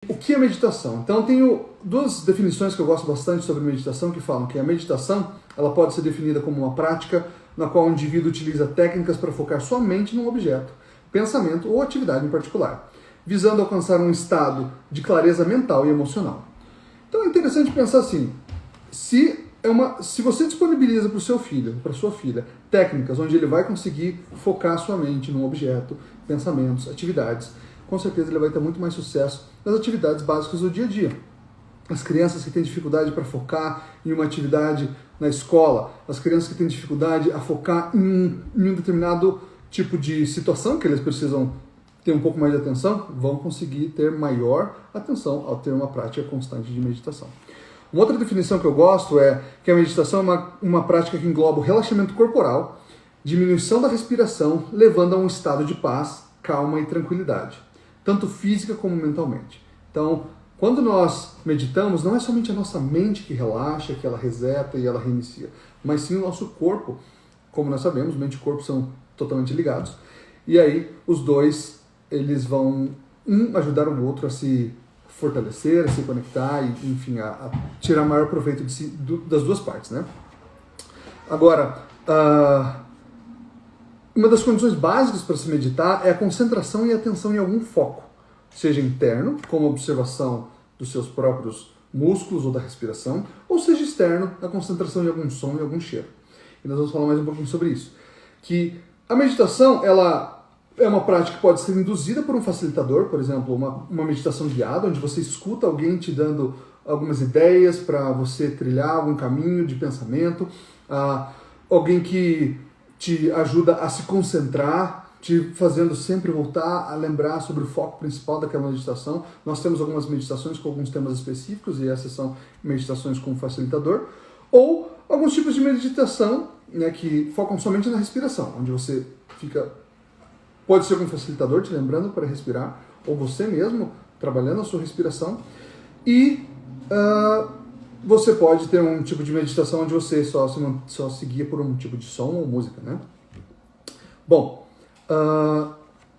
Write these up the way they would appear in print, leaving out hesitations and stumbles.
O que é meditação? Então, eu tenho duas definições que eu gosto bastante sobre meditação, que falam que a meditação ela pode ser definida como uma prática na qual o indivíduo utiliza técnicas para focar sua mente num objeto, pensamento ou atividade em particular, visando alcançar um estado de clareza mental e emocional. Então é interessante pensar assim, se você disponibiliza para o seu filho, para sua filha, técnicas onde ele vai conseguir focar sua mente num objeto, pensamentos, atividades, com certeza ele vai ter muito mais sucesso nas atividades básicas do dia a dia. As crianças que têm dificuldade para focar em uma atividade na escola, as crianças que têm dificuldade a focar em um determinado tipo de situação que eles precisam ter um pouco mais de atenção, vão conseguir ter maior atenção ao ter uma prática constante de meditação. Uma outra definição que eu gosto é que a meditação é uma prática que engloba o relaxamento corporal, diminuição da respiração, levando a um estado de paz, calma e tranquilidade, tanto física como mentalmente. Então, quando nós meditamos, não é somente a nossa mente que relaxa, que ela reseta e ela reinicia, mas sim o nosso corpo. Como nós sabemos, mente e corpo são totalmente ligados. E aí, os dois, eles vão ajudar o outro a se fortalecer, a se conectar e, enfim, a tirar maior proveito das duas partes, né? Agora, uma das condições básicas para se meditar é a concentração e atenção em algum foco, seja interno, como a observação dos seus próprios músculos ou da respiração, ou seja externo, a concentração em algum som e algum cheiro. E nós vamos falar mais um pouquinho sobre isso. Que a meditação, ela é uma prática que pode ser induzida por um facilitador, por exemplo, uma meditação guiada, onde você escuta alguém te dando algumas ideias para você trilhar algum caminho de pensamento, alguém que te ajuda a se concentrar, te fazendo sempre voltar a lembrar sobre o foco principal daquela meditação. Nós temos algumas meditações com alguns temas específicos, e essas são meditações com facilitador, ou alguns tipos de meditação, né, que focam somente na respiração, onde você fica... Pode ser um facilitador te lembrando para respirar, ou você mesmo trabalhando a sua respiração, e você pode ter um tipo de meditação onde você só se guia por um tipo de som ou música, né? Bom,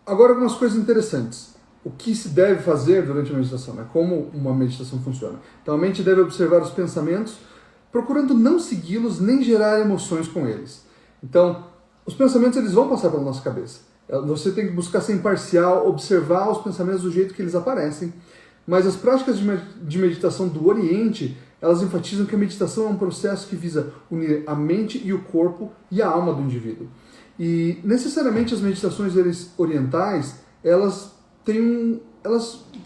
agora algumas coisas interessantes. O que se deve fazer durante a meditação, né? Como uma meditação funciona. Então a mente deve observar os pensamentos, procurando não segui-los nem gerar emoções com eles. Então, os pensamentos eles vão passar pela nossa cabeça. Você tem que buscar ser imparcial, observar os pensamentos do jeito que eles aparecem, mas as práticas de meditação do Oriente, elas enfatizam que a meditação é um processo que visa unir a mente e o corpo e a alma do indivíduo. E necessariamente as meditações orientais, elas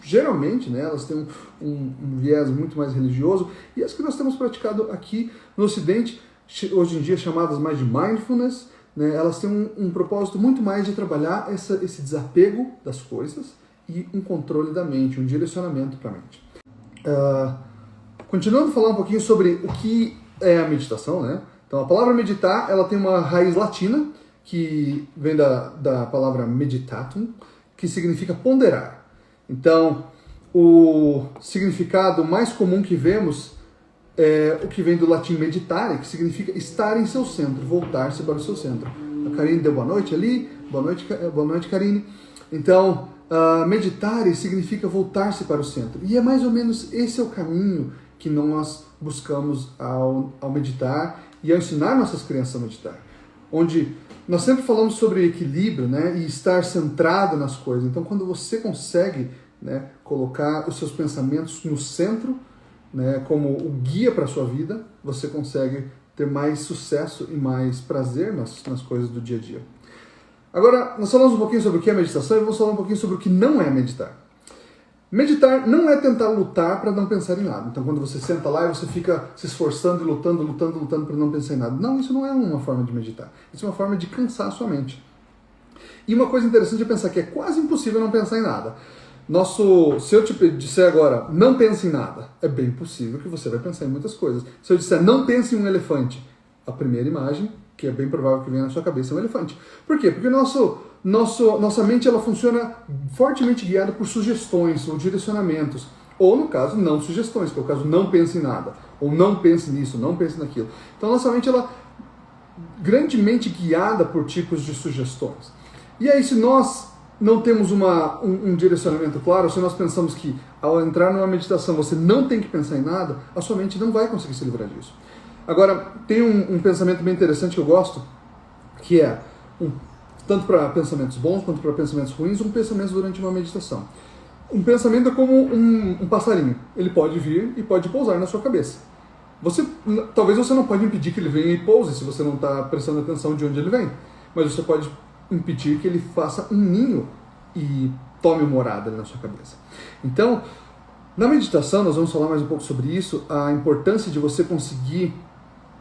geralmente, né, elas têm um viés muito mais religioso, e as que nós temos praticado aqui no Ocidente, hoje em dia chamadas mais de mindfulness, né, elas têm um propósito muito mais de trabalhar esse desapego das coisas e um controle da mente, um direcionamento para a mente. Continuando a falar um pouquinho sobre o que é a meditação, né? Então, a palavra meditar, ela tem uma raiz latina, que vem da palavra meditatum, que significa ponderar. Então, o significado mais comum que vemos é o que vem do latim meditare, que significa estar em seu centro, voltar-se para o seu centro. A Karine deu boa noite ali, boa noite Karine. Então, meditare significa voltar-se para o centro. E é mais ou menos esse é o caminho que nós buscamos ao meditar e ao ensinar nossas crianças a meditar. Onde nós sempre falamos sobre equilíbrio, né, e estar centrado nas coisas. Então, quando você consegue, né, colocar os seus pensamentos no centro, né, como o guia para a sua vida, você consegue ter mais sucesso e mais prazer nas coisas do dia a dia. Agora, nós falamos um pouquinho sobre o que é meditação e vamos falar um pouquinho sobre o que não é meditar. Meditar não é tentar lutar para não pensar em nada. Então, quando você senta lá e você fica se esforçando e lutando para não pensar em nada. Não, isso não é uma forma de meditar. Isso é uma forma de cansar a sua mente. E uma coisa interessante é pensar que é quase impossível não pensar em nada. Se eu te disser agora, não pense em nada, é bem possível que você vai pensar em muitas coisas. Se eu disser, não pense em um elefante, a primeira imagem, que é bem provável que venha na sua cabeça, é um elefante. Por quê? Porque nossa mente ela funciona fortemente guiada por sugestões ou direcionamentos. Ou, no caso, não sugestões, que é o caso não pense em nada. Ou não pense nisso, não pense naquilo. Então, nossa mente ela é grandemente guiada por tipos de sugestões. E aí, se nós não temos um direcionamento claro, se nós pensamos que ao entrar numa meditação você não tem que pensar em nada, a sua mente não vai conseguir se livrar disso. Agora, tem um pensamento bem interessante que eu gosto, que é, tanto para pensamentos bons quanto para pensamentos ruins, um pensamento durante uma meditação. Um pensamento é como um passarinho. Ele pode vir e pode pousar na sua cabeça. Talvez você não pode impedir que ele venha e pouse se você não está prestando atenção de onde ele vem. Mas você pode impedir que ele faça um ninho e tome morada na sua cabeça. Então, na meditação, nós vamos falar mais um pouco sobre isso, a importância de você conseguir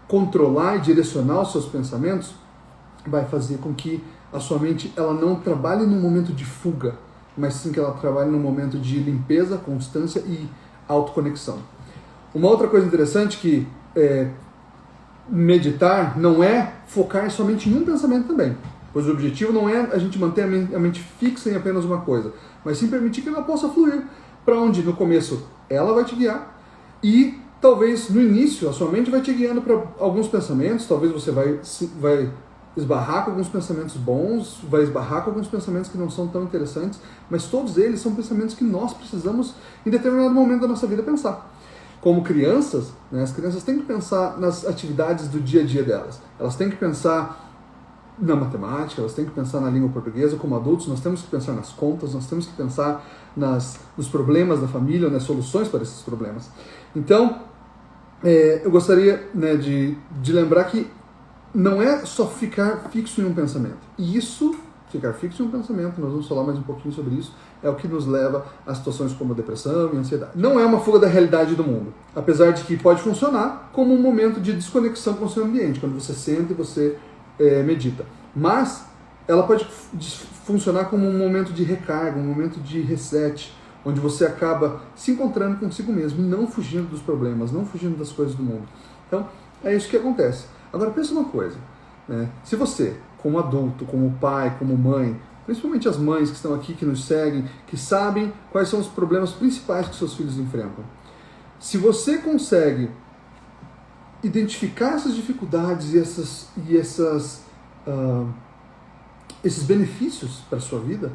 controlar e direcionar os seus pensamentos vai fazer com que a sua mente ela não trabalhe num momento de fuga, mas sim que ela trabalhe num momento de limpeza, constância e autoconexão. Uma outra coisa interessante que meditar não é focar somente em um pensamento também, pois o objetivo não é a gente manter a mente fixa em apenas uma coisa, mas sim permitir que ela possa fluir para onde no começo ela vai te guiar e talvez no início a sua mente vai te guiando para alguns pensamentos, talvez você vai esbarrar com alguns pensamentos bons, vai esbarrar com alguns pensamentos que não são tão interessantes, mas todos eles são pensamentos que nós precisamos em determinado momento da nossa vida pensar. Como crianças, né, as crianças têm que pensar nas atividades do dia a dia delas, elas têm que pensar na matemática, elas têm que pensar na língua portuguesa. Como adultos, nós temos que pensar nas contas, nós temos que pensar nos problemas da família, nas soluções para esses problemas. Então, eu gostaria, né, de lembrar que não é só ficar fixo em um pensamento. E isso, ficar fixo em um pensamento, nós vamos falar mais um pouquinho sobre isso, é o que nos leva a situações como a depressão e a ansiedade. Não é uma fuga da realidade do mundo, apesar de que pode funcionar como um momento de desconexão com o seu ambiente, quando você senta e você medita. Mas ela pode funcionar como um momento de recarga, um momento de reset, onde você acaba se encontrando consigo mesmo, não fugindo dos problemas, não fugindo das coisas do mundo. Então, é isso que acontece. Agora, pensa uma coisa, né? Se você, como adulto, como pai, como mãe, principalmente as mães que estão aqui, que nos seguem, que sabem quais são os problemas principais que seus filhos enfrentam, se você consegue identificar essas dificuldades e esses benefícios para a sua vida,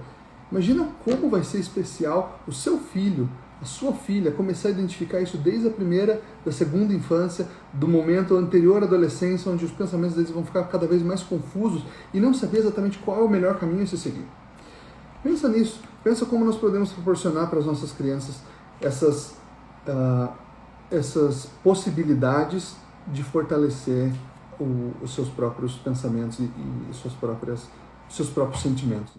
imagina como vai ser especial o seu filho, a sua filha, começar a identificar isso desde a primeira, da segunda infância, do momento anterior à adolescência, onde os pensamentos deles vão ficar cada vez mais confusos e não saber exatamente qual é o melhor caminho a se seguir. Pensa nisso, pensa como nós podemos proporcionar para as nossas crianças essas possibilidades de fortalecer os seus próprios pensamentos e seus próprios sentimentos.